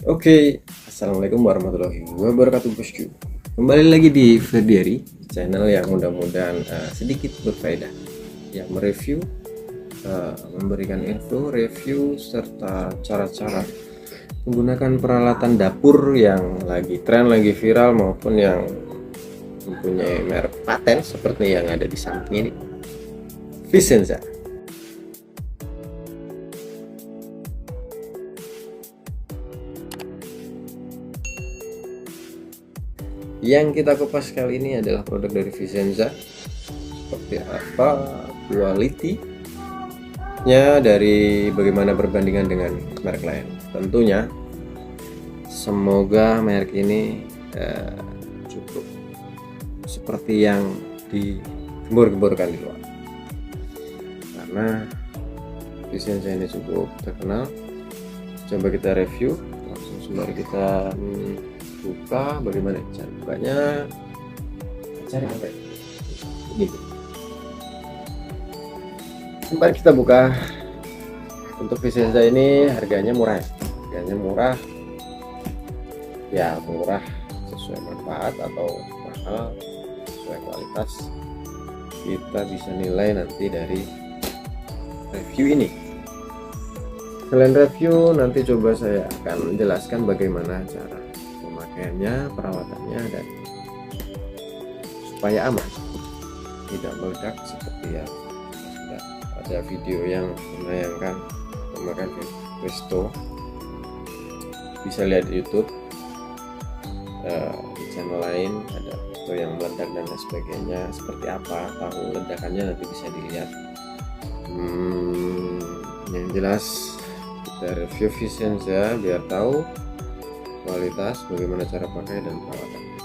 Oke, assalamualaikum warahmatullahi wabarakatuh bosku. Kembali lagi di Ferdiari channel yang mudah-mudahan sedikit berfaedah, yang mereview, memberikan info, review serta cara-cara menggunakan peralatan dapur yang lagi tren, lagi viral maupun yang mempunyai merek paten seperti yang ada di samping ini, Vicenza. Yang kita kupas kali ini adalah produk dari Vicenza. Seperti apa quality-nya, dari bagaimana perbandingan dengan merek lain. Tentunya semoga merek ini cukup seperti yang digembor-gemborkan di luar, karena Vicenza ini cukup terkenal. Coba kita review langsung, sembari kita buka. Bagaimana cara bukanya? Cari apa ya? Gitu. Sembari kita buka, untuk Vicenza ini harganya murah ya. Harganya murah ya, murah sesuai manfaat atau mahal sesuai kualitas. Kita bisa nilai nanti dari review ini. Selain review, nanti coba saya akan menjelaskan bagaimana cara pemakaiannya, perawatannya, dan supaya aman, tidak meledak seperti yang sudah ada video yang menayangkan pemakaian Presto. Bisa lihat di YouTube, di channel lain ada Presto yang meledak dan lain sebagainya. Seperti apa tahu ledakannya, nanti bisa dilihat. Yang jelas kita review Vicenza biar tahu kualitas, bagaimana cara pakai dan perawatannya.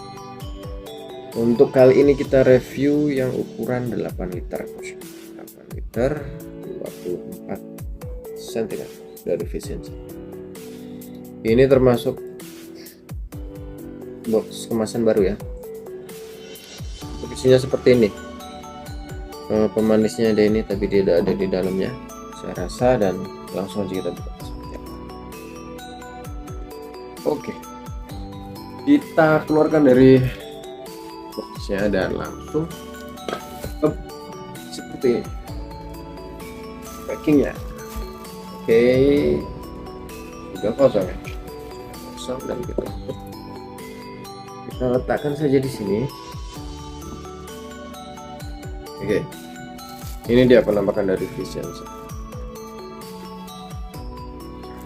Untuk kali ini kita review yang ukuran 8 liter 8 liter 24 cm dari Vicenza. Ini termasuk box kemasan baru ya. Untuk isinya seperti ini. Pemanisnya ada ini, tapi tidak ada di dalamnya saya rasa, dan langsung aja kita buka. Oke, kita keluarkan dari boxnya dan langsung seperti ini packingnya. Oke, sudah kosong ya, kosong, dan kita letakkan saja di sini. Oke, ini dia penampakan dari Vicenza.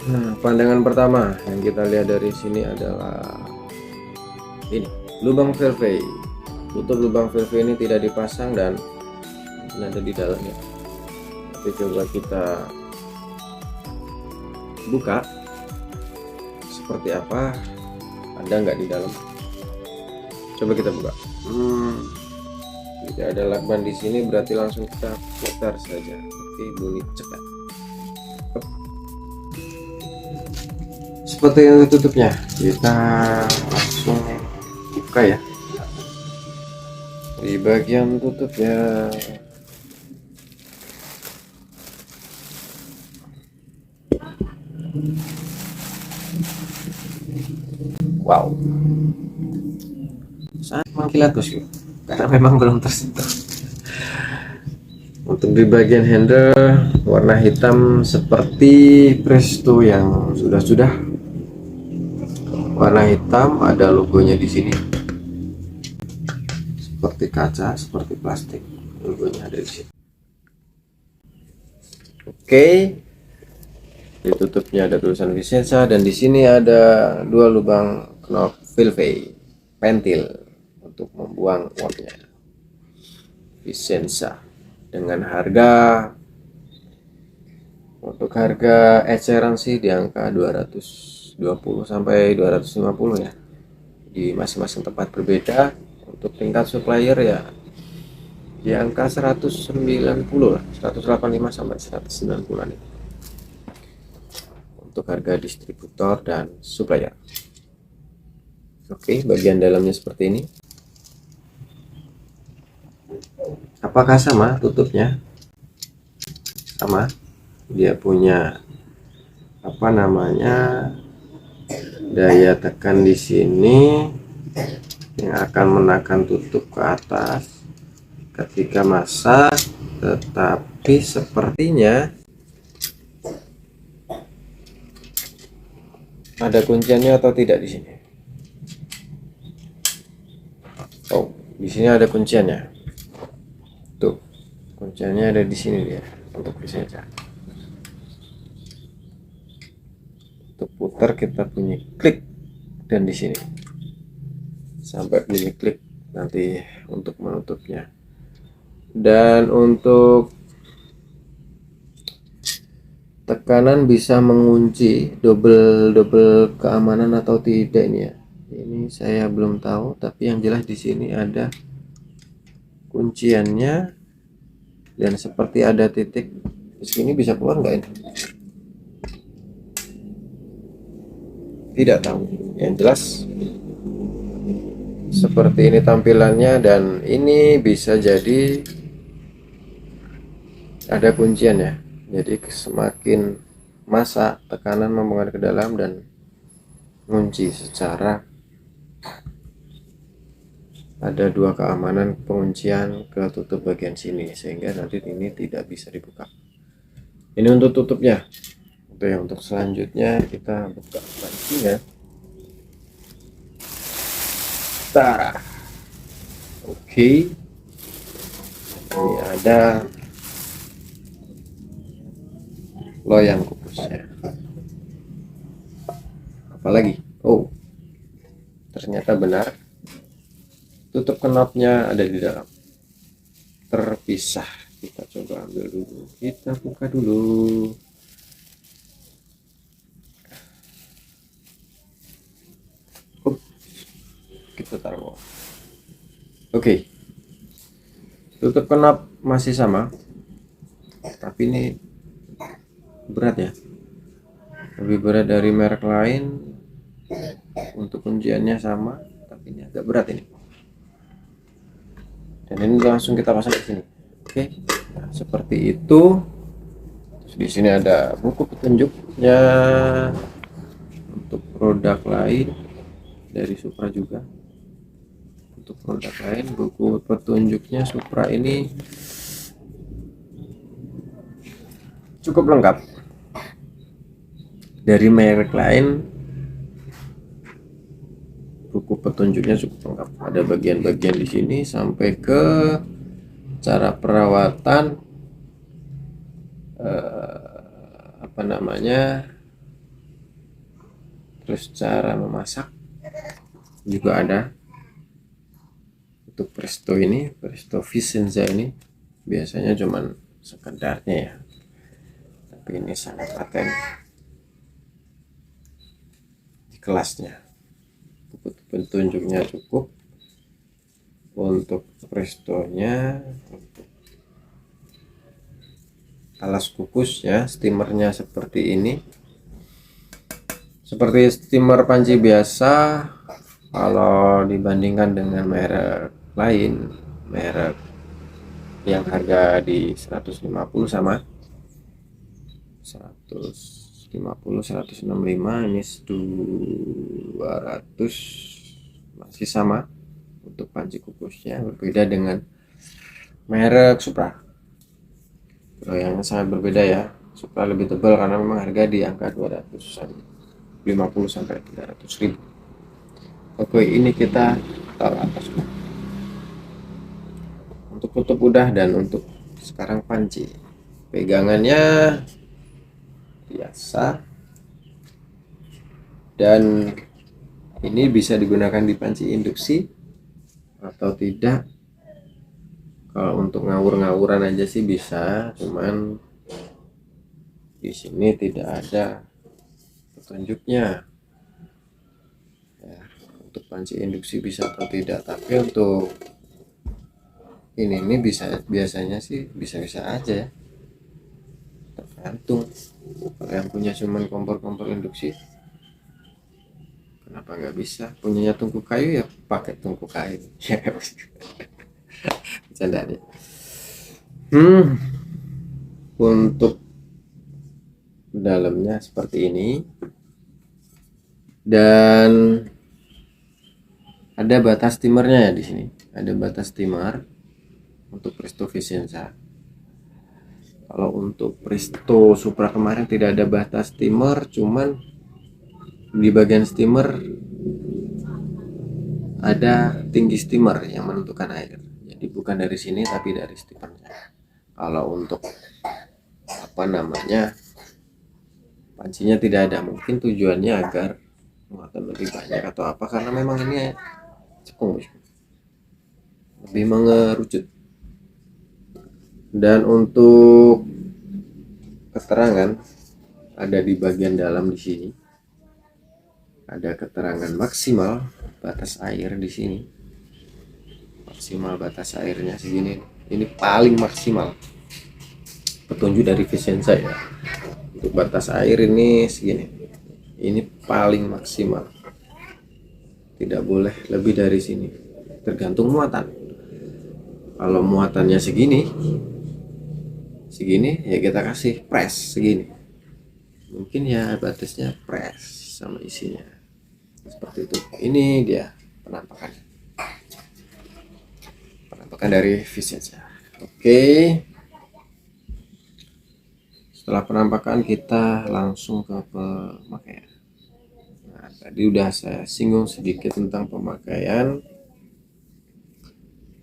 Nah, pandangan pertama yang kita lihat dari sini adalah ini, lubang valve. Tutup lubang valve ini tidak dipasang dan ini ada di dalamnya. Tapi coba kita buka seperti apa, ada nggak di dalam. Coba kita buka. Tidak ada lakban di sini, berarti langsung kita putar saja. Oke, bunyi cepat. Seperti yang tutupnya, kita langsung buka ya. Di bagian tutupnya, wow, sangat mengkilat bosku, karena memang belum tersentuh. Untuk di bagian handle warna hitam seperti Presto yang sudah warna hitam, ada logonya di sini seperti kaca, seperti plastik, logonya ada di sini. Oke, ditutupnya ada tulisan Vicenza, dan di sini ada dua lubang knop valve ventil untuk membuang uapnya. Vicenza dengan harga, untuk harga eceran sih di angka 220 sampai 250 ya, di masing-masing tempat berbeda. Untuk tingkat supplier ya di angka 190 lah, 185 sampai 190 nih untuk harga distributor dan supplier. Oke, bagian dalamnya seperti ini. Apakah sama tutupnya? Sama, dia punya apa namanya, daya tekan di sini yang akan menekan tutup ke atas ketika masak, tetapi sepertinya ada kunciannya atau tidak di sini. Oh, di sini ada kunciannya. Tuh, kunciannya ada di sini dia untuk saja. Untuk putar kita bunyi klik dan di sini sampai bunyi klik nanti untuk menutupnya. Dan untuk tekanan bisa mengunci double keamanan atau tidak ini ya. Ini saya belum tahu, tapi yang jelas di sini ada kunciannya dan seperti ada titik di sini. Bisa keluar nggak ini? Tidak tahu. Yang jelas seperti ini tampilannya, dan ini bisa jadi ada kunciannya. Jadi semakin masak tekanan mempengaruhi ke dalam dan kunci secara ada dua keamanan penguncian ke tutup bagian sini sehingga nanti ini tidak bisa dibuka. Ini untuk tutupnya. Untuk selanjutnya kita buka pancinya. Tara. Oke. Ini ada loyang kukusnya. Apalagi? Oh, ternyata benar. Tutup knopnya ada di dalam. Terpisah. Kita coba ambil dulu. Kita buka dulu. Kita taruh. Oke. Tutup knop masih sama. Tapi ini berat ya, lebih berat dari merek lain. Untuk kunciannya sama, tapi ini agak berat ini. Dan ini langsung kita pasang di sini. Oke, nah, seperti itu. Terus di sini ada buku petunjuknya untuk produk lain dari Supra juga. Untuk produk lain buku petunjuknya Supra ini cukup lengkap. Dari merek lain buku petunjuknya cukup lengkap. Ada bagian-bagian di sini sampai ke cara perawatan apa namanya, terus cara memasak juga ada. Untuk Presto ini, Presto Vicenza ini biasanya cuman sekedarnya ya, tapi ini sangat paten di kelasnya. Petunjuknya cukup. Untuk Prestonya, untuk alas kukusnya, steamernya seperti ini, seperti steamer panci biasa. Kalau dibandingkan dengan merek lain, merek yang harga di 150 sama 150 165, ini 200 masih sama. Untuk panci kukusnya berbeda dengan merek Supra. Yang sangat berbeda ya. Supra lebih tebal karena memang harga di angka 250 sampai 300 ribu. Oke, ini kita taruh atas. Untuk tutup udah, dan untuk sekarang panci. Pegangannya biasa. Dan ini bisa digunakan di panci induksi atau tidak. Kalau untuk ngawur-ngawuran aja sih bisa, cuman di sini tidak ada petunjuknya ya, untuk panci induksi bisa atau tidak. Tapi untuk ini bisa, biasanya sih bisa-bisa aja ya, tergantung. Kalau yang punya cuman kompor-kompor induksi, kenapa nggak bisa? Punyanya tungku kayu ya pakai tungku kayu. Bercanda nih. Untuk dalamnya seperti ini. Dan ada batas timernya ya di sini. Ada batas timer untuk Presto Vicenza. Kalau untuk Presto Supra kemarin tidak ada batas timer, cuman di bagian steamer ada tinggi steamer yang menentukan air. Jadi bukan dari sini tapi dari steamernya. Kalau untuk apa namanya, pancinya tidak ada, mungkin tujuannya agar muatan lebih banyak atau apa, karena memang ini cepung lebih mengerucut. Dan untuk keterangan ada di bagian dalam di sini. Ada keterangan maksimal batas air di sini. Maksimal batas airnya segini. Ini paling maksimal. Petunjuk dari Vicenza ya. Untuk batas air ini segini. Ini paling maksimal. Tidak boleh lebih dari sini. Tergantung muatan. Kalau muatannya segini ya kita kasih press segini. Mungkin ya batasnya press sama isinya. Seperti itu. Ini dia penampakannya. Penampakan dari Vicenza. Oke. Setelah penampakan kita langsung ke pemakaian. Nah, tadi udah saya singgung sedikit tentang pemakaian.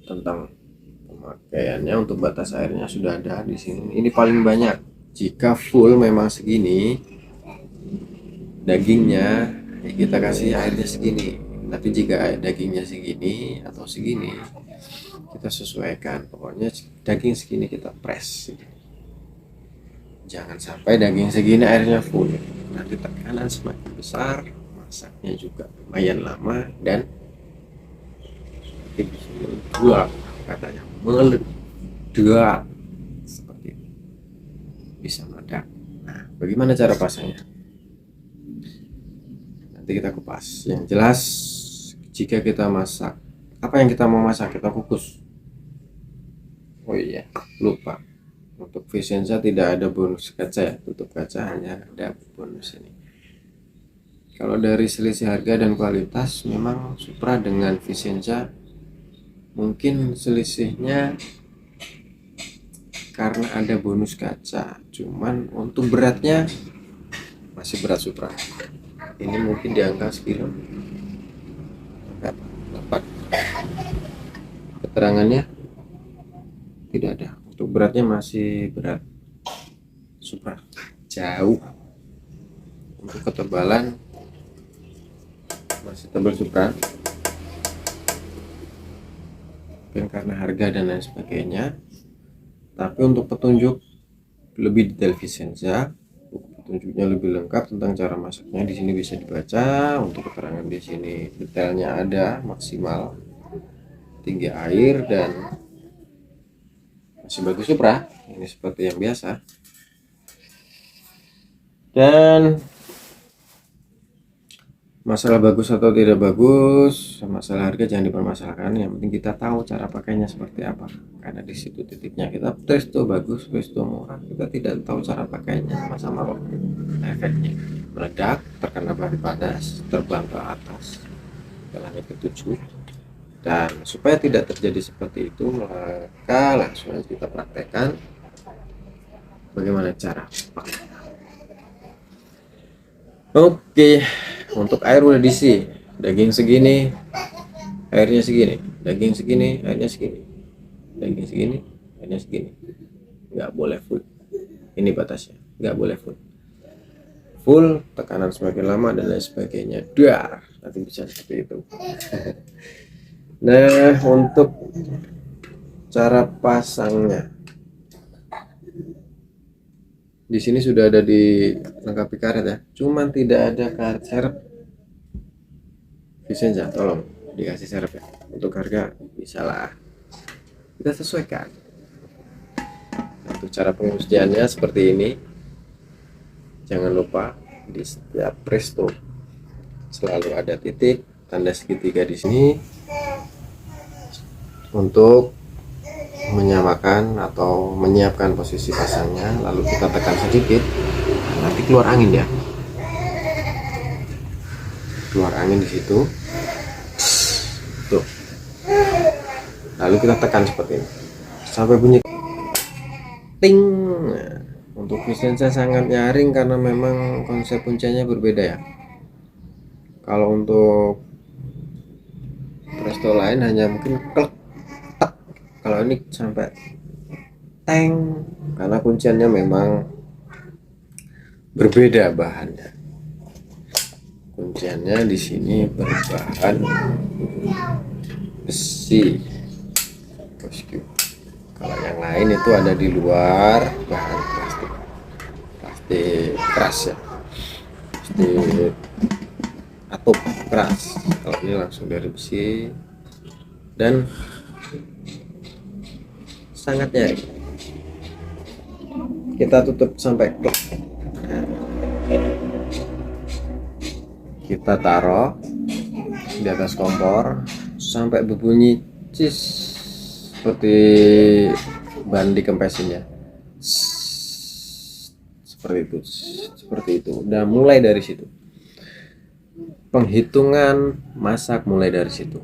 Tentang pemakaiannya, untuk batas airnya sudah ada di sini. Ini paling banyak. Jika full memang segini dagingnya, ya kita kasih airnya segini. Tapi jika dagingnya segini atau segini, kita sesuaikan. Pokoknya daging segini kita press. Jangan sampai daging segini airnya full. Nanti tekanan semakin besar, masaknya juga lumayan lama dan bisa meledak, katanya meledak seperti ini, bisa meledak. Nah, bagaimana cara pasangnya? Nanti kita kupas. Yang jelas, jika kita masak, apa yang kita mau masak kita kukus. Oh iya, lupa. Untuk Vicenza tidak ada bonus kaca ya, tutup kaca hanya ada bonus ini. Kalau dari selisih harga dan kualitas, memang Supra dengan Vicenza mungkin selisihnya karena ada bonus kaca. Cuman untuk beratnya masih berat Supra. Ini mungkin di angka sekilo. Dapat keterangannya tidak ada. Untuk beratnya masih berat Supra, jauh. Untuk ketebalan masih tebal Supra. Mungkin karena harga dan lain sebagainya. Tapi untuk petunjuk lebih detail Vicenza, petunjuknya lebih lengkap tentang cara masaknya di sini bisa dibaca. Untuk keterangan di sini detailnya ada, maksimal tinggi air dan masih bagus Supra. Ini seperti yang biasa. Dan masalah bagus atau tidak bagus, masalah harga jangan dipermasalahkan. Yang penting kita tahu cara pakainya seperti apa. Karena di situ titiknya. Kita Presto bagus, Presto murah, kita tidak tahu cara pakainya, sama-sama kok. Efeknya meledak, terkena bahan panas, terbang ke atas ke langit ketujuh. Dan supaya tidak terjadi seperti itu, maka langsung aja kita praktekkan bagaimana cara pakai. Oke, untuk air udah diisi. Daging segini, airnya segini. Daging segini, airnya segini. Daging segini, airnya segini. Nggak boleh full. Ini batasnya. Nggak boleh full. Full, tekanan semakin lama dan lain sebagainya. Dar, nanti bisa seperti itu. Nah, untuk cara pasangnya, di sini sudah ada dilengkapi karet ya, cuman tidak ada karet serep. Vicenza tolong dikasih serep ya. Untuk harga bisa lah, kita sesuaikan. Untuk cara pengujiannya seperti ini. Jangan lupa di setiap Presto selalu ada titik tanda segitiga di sini untuk menyamakan atau menyiapkan posisi pasangnya. Lalu kita tekan sedikit, nanti keluar angin ya. keluar angin di situ tuh, lalu kita tekan seperti ini sampai bunyi ting. Nah, untuk Vicenza sangat nyaring karena memang konsep kuncinya berbeda ya. Kalau untuk Presto lain hanya mungkin klek tak, kalau ini sampai teng karena kunciannya memang berbeda bahannya. Kunciannya di sini berbahan besi bosku. Kalau yang lain itu ada di luar bahan plastik, plastik keras ya, plastik atop keras. Kalau ini langsung dari besi dan sangat nyaring. Kita tutup sampai klek. Nah, kita taruh di atas kompor sampai berbunyi cis seperti ban dikempesin ya, seperti itu. Dan mulai dari situ penghitungan masak mulai dari situ,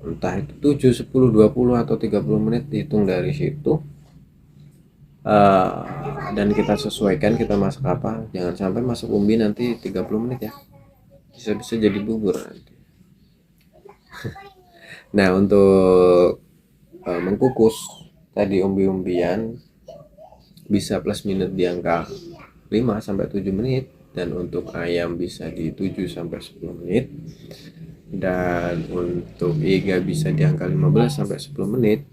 entah itu 7, 10, 20 atau 30 menit dihitung dari situ. Dan kita sesuaikan kita masak apa, jangan sampai masak umbi nanti 30 menit ya, bisa jadi bubur nanti. Nah, untuk mengkukus tadi umbi-umbian bisa plus minus di angka 5 sampai 7 menit, dan untuk ayam bisa di 7 sampai 10 menit, dan untuk iga bisa di angka 15 sampai 10 menit.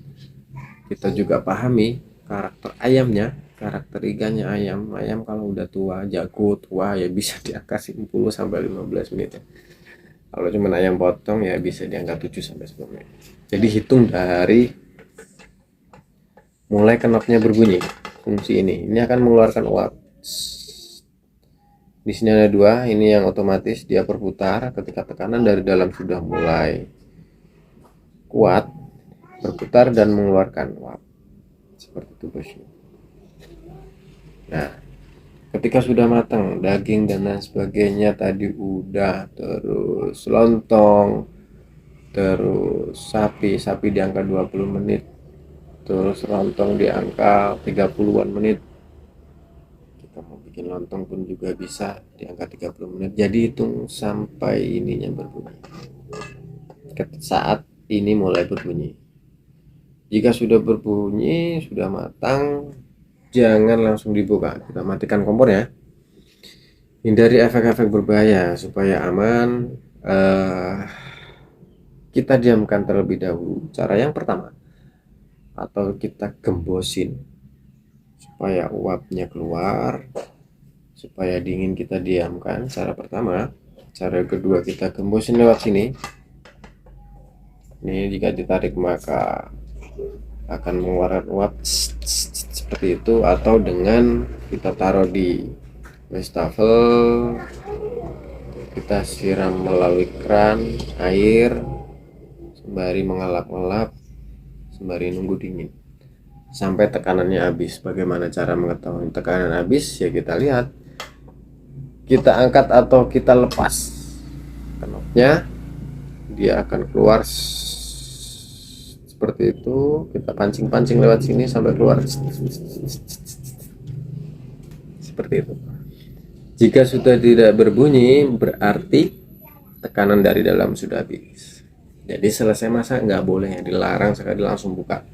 Kita juga pahami karakter ayamnya, karakter iganya. Ayam kalau udah tua, jago tua ya bisa di angka 10 sampai 15 menit ya. Kalau cuma ayam potong ya bisa di angka 7 sampai 10 menit. Jadi hitung dari mulai knopnya berbunyi, fungsi ini akan mengeluarkan uap. Di sini ada dua, ini yang otomatis dia berputar ketika tekanan dari dalam sudah mulai kuat, berputar dan mengeluarkan uap seperti itu bosku. Nah, ketika sudah matang daging dan lain sebagainya tadi udah, terus lontong, terus sapi di angka 20 menit, terus lontong di angka 30-an menit. Kita mau bikin lontong pun juga bisa di angka 30 menit. Jadi hitung sampai ininya berbunyi. Saat ini mulai berbunyi. Jika sudah berbunyi, sudah matang, jangan langsung dibuka. Kita matikan kompor ya. Hindari efek-efek berbahaya supaya aman. Kita diamkan terlebih dahulu. Cara yang pertama, atau kita gembosin supaya uapnya keluar, supaya dingin kita diamkan. Cara pertama. Cara kedua, kita gembosin lewat sini. Ini jika ditarik maka akan mengeluarkan uap seperti itu, atau dengan kita taruh di wastafel, kita siram melalui keran air sembari mengelap-elap, sembari nunggu dingin sampai tekanannya habis. Bagaimana cara mengetahui tekanan habis? Ya kita lihat, kita angkat atau kita lepas knopnya, dia akan keluar seperti itu. Kita pancing-pancing lewat sini sampai keluar seperti itu. Jika sudah tidak berbunyi berarti tekanan dari dalam sudah habis. Jadi selesai masak nggak boleh, dilarang sekali langsung buka.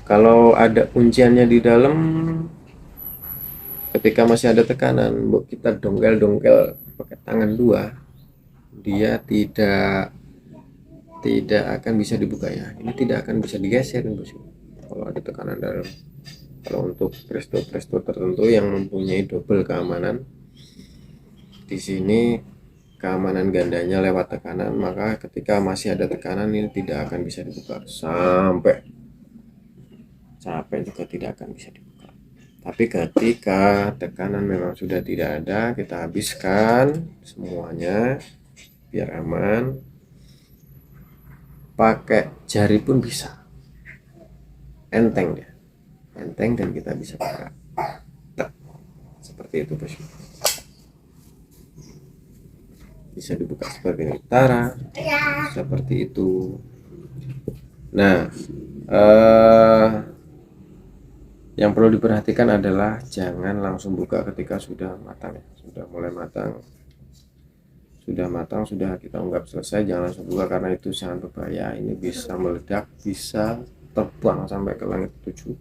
Kalau ada kunciannya di dalam, ketika masih ada tekanan, kita dongkel-dongkel pakai tangan dua, dia tidak akan bisa dibuka ya. Ini tidak akan bisa digeser bosku kalau ada tekanan dalam. Kalau untuk presto tertentu yang mempunyai double keamanan, di sini keamanan gandanya lewat tekanan, maka ketika masih ada tekanan ini tidak akan bisa dibuka. Sampai capek juga tidak akan bisa dibuka. Tapi ketika tekanan memang sudah tidak ada, kita habiskan semuanya biar aman. Pakai jari pun bisa, enteng dia, enteng, dan kita bisa buka seperti itu bosku. bisa dibuka seperti ini utara, seperti itu. Nah, yang perlu diperhatikan adalah jangan langsung buka ketika sudah matang, sudah mulai matang, sudah kita unggap selesai. Jangan langsung buka karena itu sangat berbahaya. Ini bisa meledak, bisa terbang sampai ke langit 7,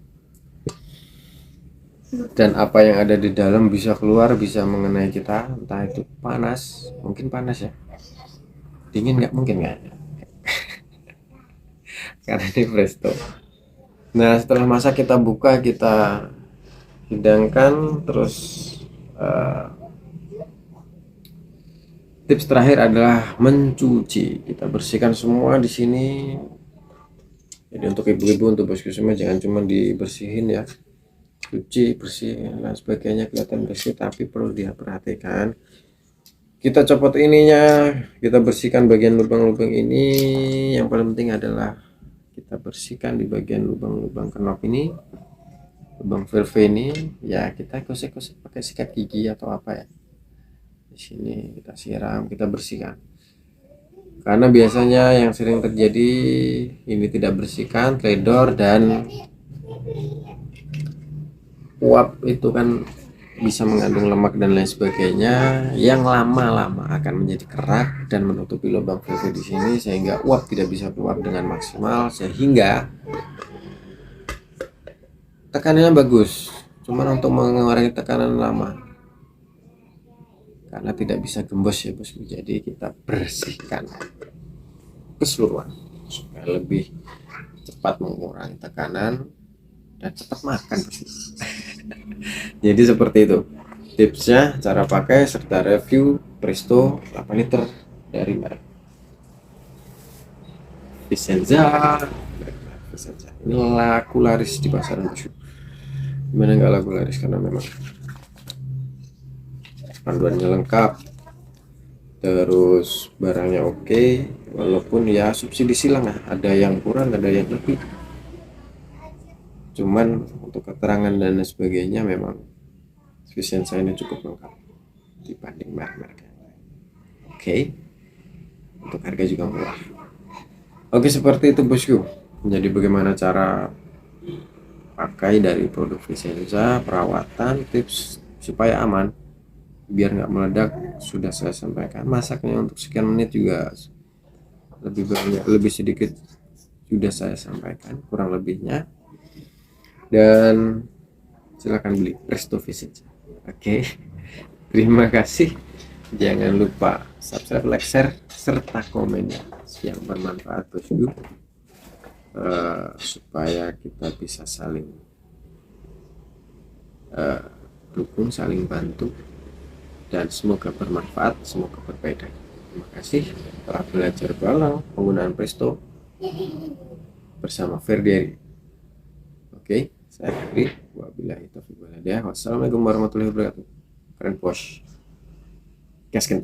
dan apa yang ada di dalam bisa keluar, bisa mengenai kita, entah itu panas, mungkin panas ya, dingin nggak mungkin nggak, karena ini presto. Nah, setelah masak kita buka, kita hidangkan, terus tips terakhir adalah mencuci. Kita bersihkan semua di sini. Jadi untuk ibu-ibu, untuk bosku semua, jangan cuma dibersihin ya, cuci, bersihin dan sebagainya, kelihatan bersih, tapi perlu diperhatikan. Kita copot ininya, kita bersihkan bagian lubang-lubang ini. Yang paling penting adalah kita bersihkan di bagian lubang-lubang knop ini, lubang valve ini ya, kita gosek-gosek pakai sikat gigi atau apa ya. Di sini kita siram, kita bersihkan. Karena biasanya yang sering terjadi ini tidak bersihkan, teledor, dan uap itu kan bisa mengandung lemak dan lain sebagainya, yang lama-lama akan menjadi kerak dan menutupi lubang valve di sini, sehingga uap tidak bisa keluar dengan maksimal, sehingga tekanannya bagus, cuman untuk mengurangi tekanan lama karena tidak bisa gembos ya bosku. Jadi kita bersihkan keseluruhan supaya lebih cepat mengurangi tekanan dan cepat makan bosku. Jadi seperti itu tipsnya, cara pakai serta review Presto 8 liter dari merek Vicenza. Ini laku laris di pasaran bosku. Gimana nggak laku laris, karena memang panduannya lengkap, terus barangnya oke, walaupun ya subsidi silang ya, ada yang kurang, ada yang lebih, cuman untuk keterangan dan sebagainya memang Vicenza ini cukup lengkap dibanding merek-merek yang lain. Oke, untuk harga juga murah. Oke, seperti itu bosku. Jadi bagaimana cara pakai dari produk Vicenza, perawatan, tips supaya aman biar nggak meledak sudah saya sampaikan. Masaknya untuk sekian menit juga lebih banyak, lebih sedikit sudah saya sampaikan kurang lebihnya. Dan silakan beli Presto Vicenza. Oke, terima kasih. Jangan lupa subscribe, like, share, serta komennya yang bermanfaat bosku, supaya kita bisa saling dukung, saling bantu, dan semoga bermanfaat, semoga berbeda. Terima kasih telah belajar bareng penggunaan Presto bersama Ferdieri. Oke, saya Ferdi. Wabillahi taufiq wal hidayah. Wassalamualaikum warahmatullahi wabarakatuh. Keren bos. Gaskan.